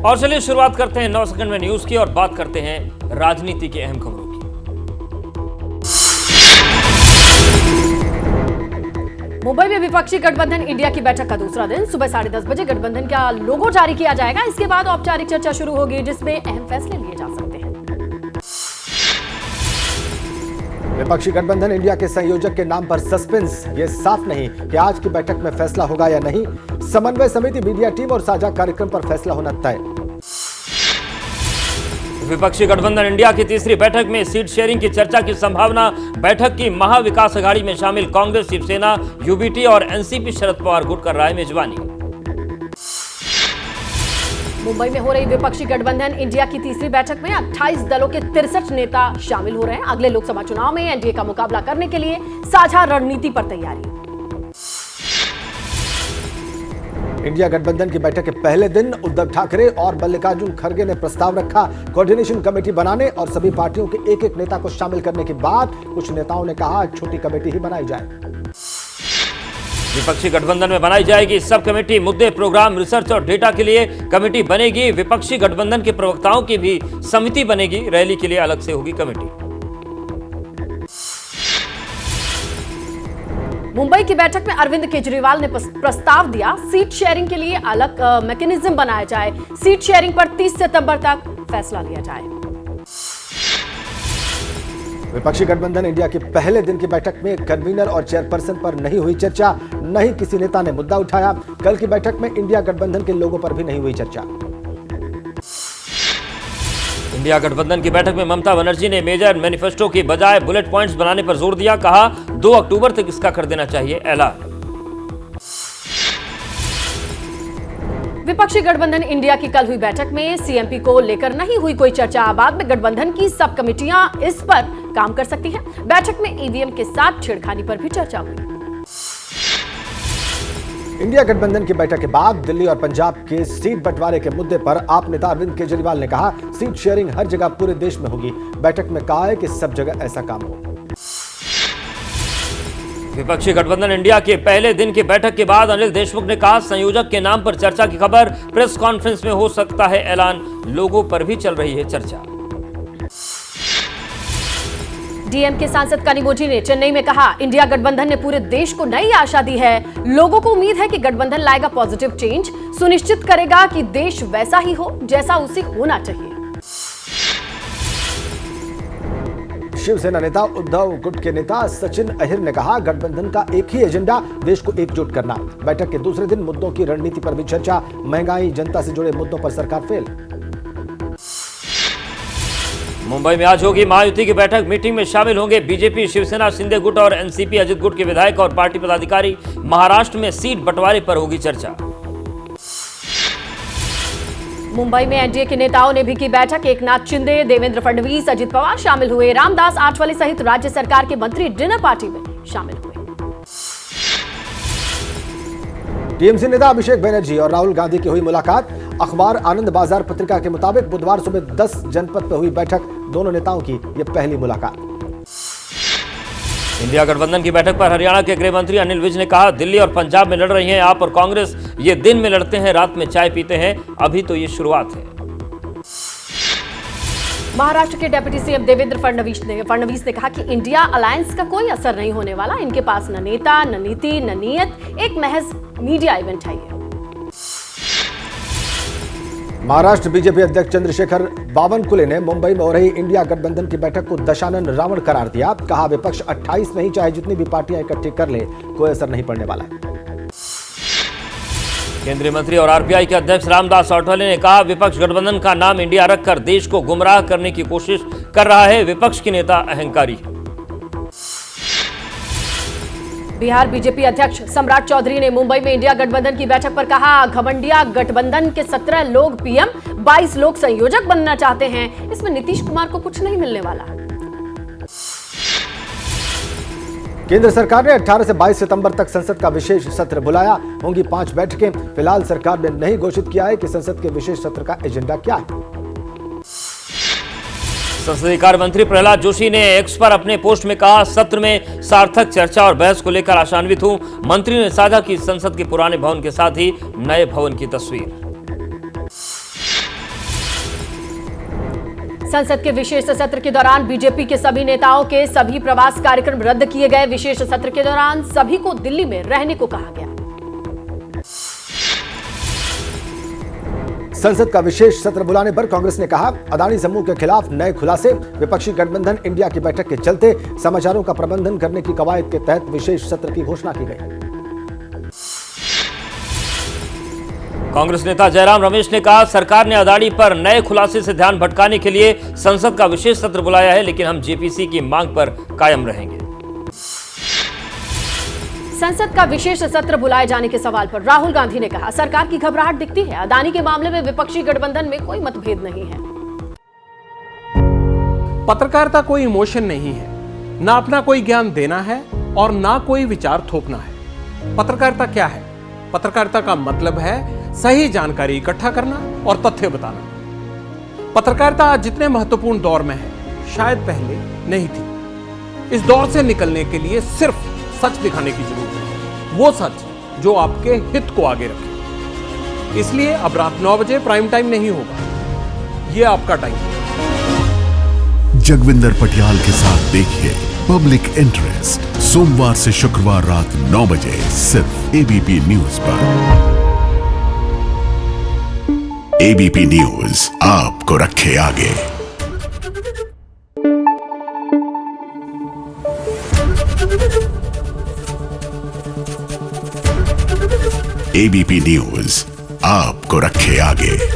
और चलिए शुरुआत करते हैं 9 सेकंड में न्यूज की और बात करते हैं राजनीति की अहम खबरों की। मुंबई में विपक्षी गठबंधन इंडिया की बैठक का दूसरा दिन। सुबह 10:30 बजे गठबंधन का लोगो जारी किया जाएगा। इसके बाद औपचारिक चर्चा शुरू होगी, जिसमें अहम फैसले लिए जा सकते हैं। विपक्षी गठबंधन इंडिया के संयोजक के नाम पर सस्पेंस। ये साफ नहीं कि आज की बैठक में फैसला होगा या नहीं। समन्वय समिति, मीडिया टीम और साझा कार्यक्रम पर फैसला होना तय। विपक्षी गठबंधन इंडिया की तीसरी बैठक में सीट शेयरिंग की चर्चा की संभावना। बैठक की महाविकास अघाड़ी में शामिल कांग्रेस, शिवसेना, यूबीटी और एनसीपी शरद पवार गुट कर रहा है मेजबानी। मुंबई में हो रही विपक्षी गठबंधन इंडिया की तीसरी बैठक में 28 दलों के 63 नेता शामिल हो रहे हैं। अगले लोकसभा चुनाव में एनडीए का मुकाबला करने के लिए साझा रणनीति पर तैयारी। इंडिया गठबंधन की बैठक के पहले दिन उद्धव ठाकरे और मल्लिकार्जुन खड़गे ने प्रस्ताव रखा कोऑर्डिनेशन कमेटी बनाने और सभी पार्टियों के एक एक नेता को शामिल करने के बाद कुछ नेताओं ने कहा छोटी कमेटी ही बनाई जाए। विपक्षी गठबंधन में बनाई जाएगी सब कमेटी। मुद्दे, प्रोग्राम, रिसर्च और डेटा के लिए कमेटी बनेगी। विपक्षी गठबंधन के प्रवक्ताओं की भी समिति बनेगी। रैली के लिए अलग से होगी कमेटी। मुंबई की बैठक में अरविंद केजरीवाल ने प्रस्ताव दिया सीट शेयरिंग के लिए अलग मैकेनिज्म बनाया जाए। सीट शेयरिंग पर 30 सितंबर तक फैसला लिया जाए। विपक्षी गठबंधन इंडिया की पहले दिन की बैठक में कन्वीनर और चेयरपर्सन पर नहीं हुई चर्चा। नहीं किसी नेता ने मुद्दा उठाया। कल की बैठक में इंडिया गठबंधन के लोगों पर भी नहीं हुई चर्चा। इंडिया गठबंधन की बैठक में ममता बनर्जी ने मेजर मैनिफेस्टो की बजाय बुलेट पॉइंट्स बनाने पर जोर दिया। कहा 2 अक्टूबर तक इसका कर देना चाहिए ऐलान। विपक्षी गठबंधन इंडिया की कल हुई बैठक में सीएमपी को लेकर नहीं हुई कोई चर्चा। बाद में गठबंधन की सब कमेटियां इस पर काम कर सकती हैं। बैठक में ईवीएम के साथ छेड़खानी पर भी चर्चा हुई। इंडिया गठबंधन की बैठक के बाद दिल्ली और पंजाब के सीट बंटवारे के मुद्दे पर आप नेता अरविंद केजरीवाल ने कहा सीट शेयरिंग हर जगह पूरे देश में होगी। बैठक में कहा है कि सब जगह ऐसा काम हो। विपक्षी गठबंधन इंडिया के पहले दिन की बैठक के बाद अनिल देशमुख ने कहा संयोजक के नाम पर चर्चा की खबर। प्रेस कॉन्फ्रेंस में हो सकता है ऐलान। लोगों पर भी चल रही है चर्चा। डीएमके सांसद कनिमोझी ने चेन्नई में कहा इंडिया गठबंधन ने पूरे देश को नई आशा दी है। लोगों को उम्मीद है कि गठबंधन लाएगा पॉजिटिव चेंज, सुनिश्चित करेगा कि देश वैसा ही हो जैसा उसे होना चाहिए। शिवसेना नेता उद्धव गुट के नेता सचिन अहिर ने कहा गठबंधन का एक ही एजेंडा देश को एकजुट करना। बैठक के दूसरे दिन मुद्दों की रणनीति पर भी चर्चा। महंगाई, जनता से जुड़े मुद्दों पर सरकार फेल। मुंबई में आज होगी महायुति की बैठक। मीटिंग में शामिल होंगे बीजेपी, शिवसेना, शिंदे गुट और एनसीपी अजित गुट के विधायक और पार्टी पदाधिकारी। महाराष्ट्र में सीट बंटवारे पर होगी चर्चा। मुंबई में एनडीए के नेताओं ने भी की बैठक। एकनाथ शिंदे, देवेंद्र फडणवीस, अजित पवार शामिल हुए। रामदास आठवले सहित राज्य सरकार के मंत्री डिनर पार्टी में शामिल हुए। टीएमसी नेता अभिषेक बनर्जी और राहुल गांधी की हुई मुलाकात। अखबार आनंद बाजार पत्रिका के मुताबिक बुधवार सुबह 10 जनपद पर हुई बैठक। दोनों नेताओं की यह पहली मुलाकात। इंडिया गठबंधन की बैठक पर हरियाणा के गृह मंत्री अनिल विज ने कहा दिल्ली और पंजाब में लड़ रही हैं आप और कांग्रेस। ये दिन में लड़ते हैं, रात में चाय पीते हैं। अभी तो ये शुरुआत है। महाराष्ट्र के डिप्टी सीएम देवेंद्र फडणवीस ने कहा कि इंडिया अलायंस का कोई असर नहीं होने वाला। इनके पास न नेता, न नीति, न नीयत, एक महज मीडिया इवेंट है ये। महाराष्ट्र बीजेपी अध्यक्ष चंद्रशेखर बावनकुले ने मुंबई में हो रही इंडिया गठबंधन की बैठक को दशानन रावण करार दिया। कहा विपक्ष 28 नहीं, चाहे जितनी भी पार्टियां इकट्ठी कर ले, कोई असर नहीं पड़ने वाला है। केंद्रीय मंत्री और आरपीआई के अध्यक्ष रामदास आठवले ने कहा विपक्ष गठबंधन का नाम इंडिया रखकर देश को गुमराह करने की कोशिश कर रहा है। विपक्ष के नेता अहंकारी है। बिहार बीजेपी अध्यक्ष सम्राट चौधरी ने मुंबई में इंडिया गठबंधन की बैठक पर कहा घमंडिया गठबंधन के 17 लोग पीएम, 22 लोग संयोजक बनना चाहते हैं। इसमें नीतीश कुमार को कुछ नहीं मिलने वाला। केंद्र सरकार ने 18 से 22 सितंबर तक संसद का विशेष सत्र बुलाया। होंगी 5 बैठकें। फिलहाल सरकार ने नहीं घोषित किया है कि संसद के विशेष सत्र का एजेंडा क्या है। संसदीय कार्य मंत्री प्रहलाद जोशी ने एक्स पर अपने पोस्ट में कहा सत्र में सार्थक चर्चा और बहस को लेकर आशान्वित हूं। मंत्री ने साझा की संसद के पुराने भवन के साथ ही नए भवन की तस्वीर। संसद के विशेष सत्र के दौरान बीजेपी के सभी नेताओं के सभी प्रवास कार्यक्रम रद्द किए गए। विशेष सत्र के दौरान सभी को दिल्ली में रहने को कहा गया। संसद का विशेष सत्र बुलाने पर कांग्रेस ने कहा, अदानी समूह के खिलाफ नए खुलासे। विपक्षी गठबंधन इंडिया की बैठक के चलते समाचारों का प्रबंधन करने की कवायद के तहत विशेष सत्र की घोषणा की गई। कांग्रेस नेता जयराम रमेश ने कहा, सरकार ने अदानी पर नए खुलासे से ध्यान भटकाने के लिए संसद का विशेष सत्र बुलाया है, लेकिन हम जेपीसी की मांग पर कायम रहेंगे। संसद का विशेष सत्र बुलाए जाने के सवाल पर राहुल गांधी ने कहा, सरकार की घबराहट दिखती है। अदानी के मामले में विपक्षी गठबंधन में कोई मतभेद नहीं है। पत्रकारिता कोई इमोशन नहीं है, ना अपना कोई ज्ञान देना है और ना कोई विचार थोपना है। पत्रकारिता क्या है? पत्रकारिता का मतलब है सही जानकारी इकट्ठा करना और तथ्य बताना। पत्रकारिता आज जितने महत्वपूर्ण दौर में है, शायद पहले नहीं थी। इस दौर से निकलने के लिए सिर्फ सच दिखाने की जरूरत है, वो सच जो आपके हित को आगे रखे। इसलिए अब रात 9 बजे प्राइम टाइम नहीं होगा, ये आपका टाइम है। जगविंदर पटियाल के साथ देखिए पब्लिक इंटरेस्ट सोमवार से शुक्रवार रात 9 बजे सिर्फ एबीपी न्यूज पर। एबीपी न्यूज आपको रखे आगे। एबीपी न्यूज आपको रखे आगे।